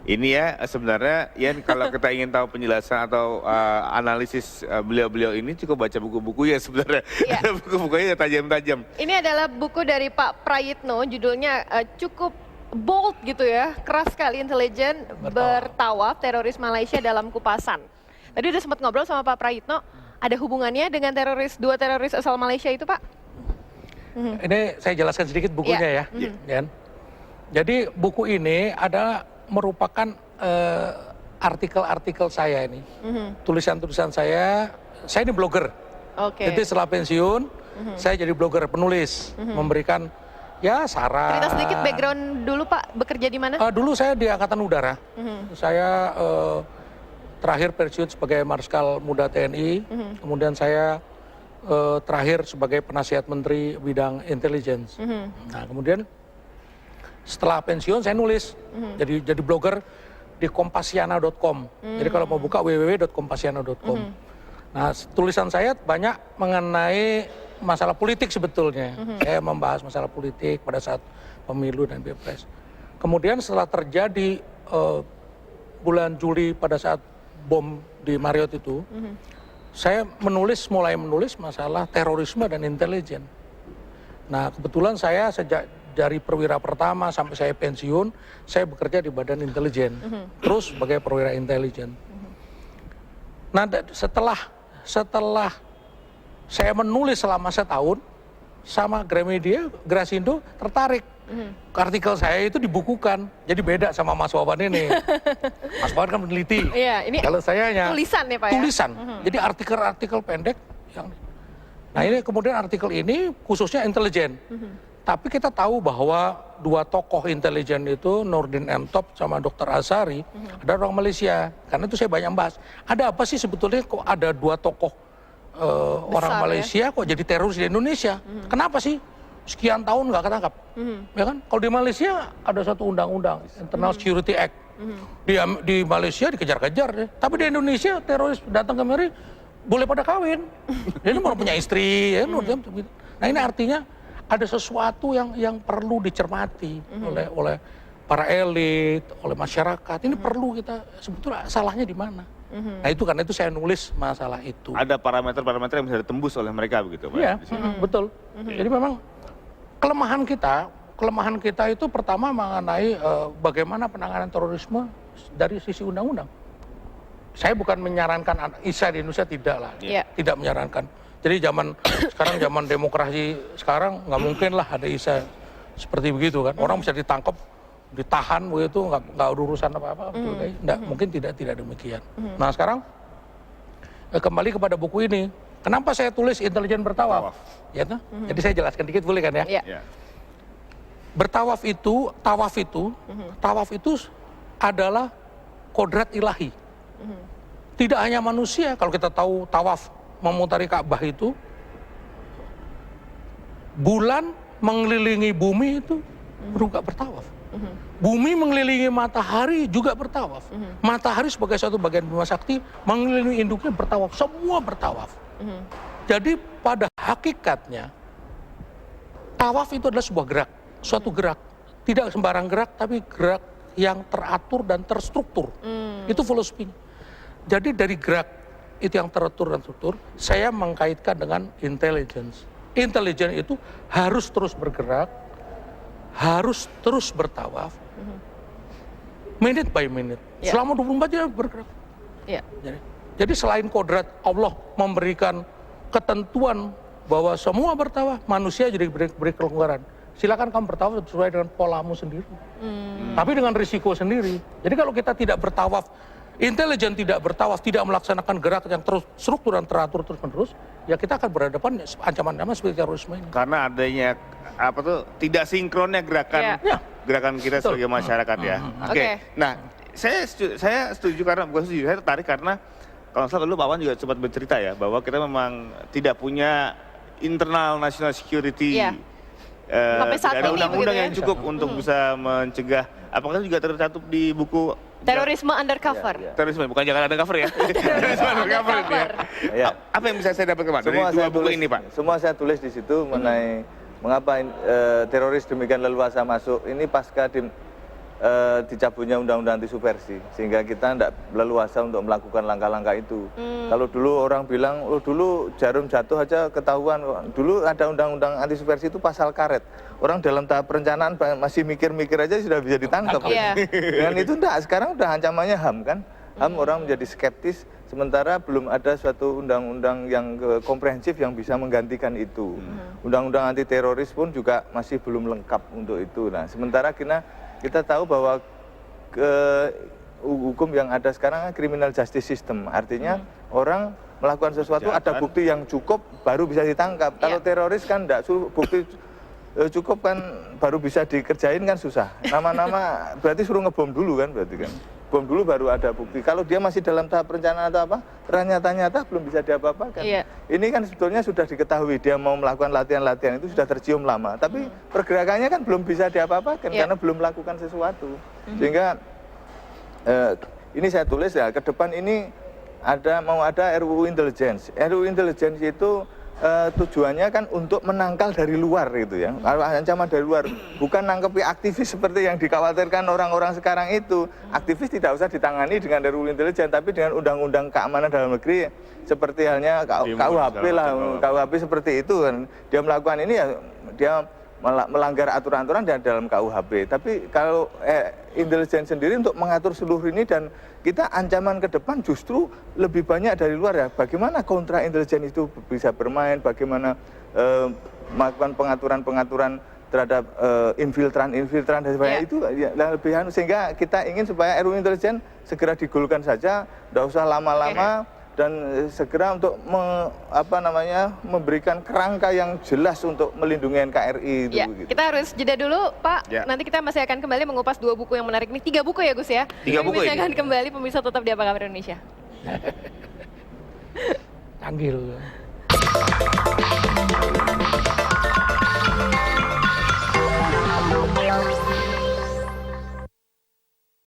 Ini ya sebenarnya Yan, kalau kita ingin tahu penjelasan atau analisis beliau-beliau ini cukup baca buku-buku ya sebenarnya. Ya. Buku-bukunya tajam-tajam. Ini adalah buku dari Pak Prayitno, judulnya cukup bold gitu ya, keras sekali, intelijen, bertawaf teroris Malaysia dalam kupasan. Tadi udah sempat ngobrol sama Pak Prayitno, ada hubungannya dengan dua teroris asal Malaysia itu, Pak? Ini saya jelaskan sedikit bukunya ya. Yan. Jadi buku ini adalah merupakan artikel-artikel saya ini, tulisan-tulisan saya ini blogger. Jadi setelah pensiun, saya jadi blogger penulis, memberikan ya saran. Cerita sedikit background dulu Pak, bekerja di mana? Dulu saya di Angkatan Udara, saya terakhir pensiun sebagai Marskal Muda TNI, kemudian saya terakhir sebagai penasihat Menteri bidang intelligence. Nah kemudian setelah pensiun saya nulis, jadi blogger di kompasiana.com. Jadi kalau mau buka www.kompasiana.com. Nah tulisan saya banyak mengenai masalah politik sebetulnya. Saya membahas masalah politik pada saat pemilu dan pilpres. Kemudian setelah terjadi bulan Juli pada saat bom di Marriott itu, saya mulai menulis masalah terorisme dan intelijen. Nah kebetulan saya sejak dari perwira pertama sampai saya pensiun, saya bekerja di Badan Intelijen, terus sebagai perwira intelijen. Nah setelah saya menulis selama setahun, sama Gramedia, Grasindo tertarik. Artikel saya itu dibukukan, jadi beda sama Mas Wawan ini. Mas Wawan kan peneliti. Iya, ini kalau saya hanya tulisan ya Pak ya? Tulisan, jadi artikel-artikel pendek. Nah ini kemudian artikel ini khususnya intelijen. Tapi kita tahu bahwa dua tokoh intelijen itu, Nurdin M. Top sama Dr. Azhari, ada orang Malaysia. Karena itu saya banyak bahas. Ada apa sih sebetulnya kok ada dua tokoh orang Malaysia kok jadi teroris di Indonesia? Kenapa sih? Sekian tahun nggak ketangkap. Ya kan? Kalau di Malaysia ada satu undang-undang, Internal Security Act. Di Malaysia dikejar-kejar. Tapi di Indonesia teroris datang kemari boleh pada kawin. Dia mau punya istri. Ya, nah ini artinya ada sesuatu yang perlu dicermati oleh para elit, oleh masyarakat. Ini perlu kita sebetulnya salahnya di mana. Nah itu karena itu saya nulis masalah itu. Ada parameter-parameter yang bisa ditembus oleh mereka begitu Pak? Iya, betul. Jadi memang kelemahan kita itu pertama mengenai bagaimana penanganan terorisme dari sisi undang-undang. Saya bukan menyarankan ISA di Indonesia, tidak lah, tidak menyarankan. Jadi sekarang zaman demokrasi sekarang nggak mungkin lah ada ISA seperti begitu kan. Orang bisa ditangkap, ditahan begitu, nggak urusan apa-apa. Mungkin tidak demikian. Nah sekarang kembali kepada buku ini. Kenapa saya tulis intelijen bertawaf? Ya, jadi saya jelaskan dikit boleh kan ya? Bertawaf itu, tawaf itu adalah kodrat ilahi. Tidak hanya manusia, kalau kita tahu tawaf memutari Ka'bah itu, bulan mengelilingi bumi itu juga bertawaf. Bumi mengelilingi matahari juga bertawaf. Matahari sebagai suatu bagian Bima Sakti mengelilingi induknya bertawaf, semua bertawaf. Jadi pada hakikatnya tawaf itu adalah sebuah gerak, suatu gerak, tidak sembarang gerak, tapi gerak yang teratur dan terstruktur. Itu filosofinya. Jadi dari gerak itu yang teratur dan struktur, saya mengkaitkan dengan intelligence. Intelligence itu harus terus bergerak, harus terus bertawaf, minute by minute, selama 24 jam bergerak. Jadi selain kodrat Allah memberikan ketentuan bahwa semua bertawaf, manusia jadi beri kelonggaran. Silakan kamu bertawaf sesuai dengan polamu sendiri, tapi dengan risiko sendiri. Jadi kalau kita tidak bertawaf, intelijen tidak bertawaf, tidak melaksanakan gerak yang terus struktur dan teratur terus-menerus, ya kita akan berhadapan ancaman-ancaman seperti terorisme ini. Karena adanya tidak sinkronnya gerakan kita sebagai masyarakat ya. Oke. Nah, saya setuju karena bukan setuju, saya tertarik karena kalau salah dulu Pak Wan juga sempat bercerita ya bahwa kita memang tidak punya internal national security. Tidak ada undang-undang yang cukup untuk bisa mencegah. Apakah juga tercantum di buku terorisme undercover? Terorisme bukan jangan undercover ya. Terorisme undercover. Ya. Apa yang bisa saya dapat dari dua buku ini Pak? Semua saya tulis di situ mengenai mengapa teroris demikian leluasa masuk. Ini pasca dicabutnya undang-undang anti subversi, sehingga kita tidak leluasa untuk melakukan langkah-langkah itu. Kalau dulu orang bilang, oh dulu jarum jatuh aja ketahuan, dulu ada undang-undang anti subversi itu pasal karet. Orang dalam tahap perencanaan masih mikir-mikir aja sudah bisa ditangkap. Dan itu enggak, sekarang udah ancamannya HAM kan. HAM orang menjadi skeptis, sementara belum ada suatu undang-undang yang komprehensif yang bisa menggantikan itu. Undang-undang anti teroris pun juga masih belum lengkap untuk itu. Nah, sementara kita tahu bahwa hukum yang ada sekarang kan criminal justice system, artinya orang melakukan sesuatu ada bukti yang cukup baru bisa ditangkap. Kalau teroris kan enggak, bukti cukup kan baru bisa dikerjain kan susah. Nama-nama berarti suruh ngebom dulu kan berarti kan. Bom dulu baru ada bukti. Kalau dia masih dalam tahap perencanaan atau apa, ternyata belum bisa diapa-apakan. Ini kan sebetulnya sudah diketahui dia mau melakukan latihan-latihan itu sudah tercium lama. Tapi pergerakannya kan belum bisa diapa-apakan karena belum melakukan sesuatu. Sehingga ini saya tulis ya, ke depan ini mau ada RUU Intelligence. RUU Intelligence itu tujuannya kan untuk menangkal dari luar gitu ya, ancaman dari luar, bukan nangkepi aktivis seperti yang dikhawatirkan orang-orang sekarang itu. Aktivis tidak usah ditangani dengan RUU Intelijen, tapi dengan undang-undang keamanan dalam negeri seperti halnya KUHP lah, KUHP seperti itu kan. Dia melakukan ini ya dia melanggar aturan-aturan dalam KUHP. Tapi kalau intelijen sendiri untuk mengatur seluruh ini, dan kita ancaman ke depan justru lebih banyak dari luar ya. Bagaimana kontra intelijen itu bisa bermain, bagaimana melakukan pengaturan-pengaturan terhadap infiltran dan sebagainya itu ya, lebih sehingga kita ingin supaya RUU Intelijen segera digolkan saja, tidak usah lama-lama. Dan segera untuk memberikan kerangka yang jelas untuk melindungi NKRI itu. Ya, gitu. Kita harus jeda dulu, Pak. Nanti kita masih akan kembali mengupas 2 buku yang menarik ini. 3 buku ya, Gus ya? 3 buku ini. Akan kembali, pemirsa tetap di Apa Kabar Indonesia. Canggih loh.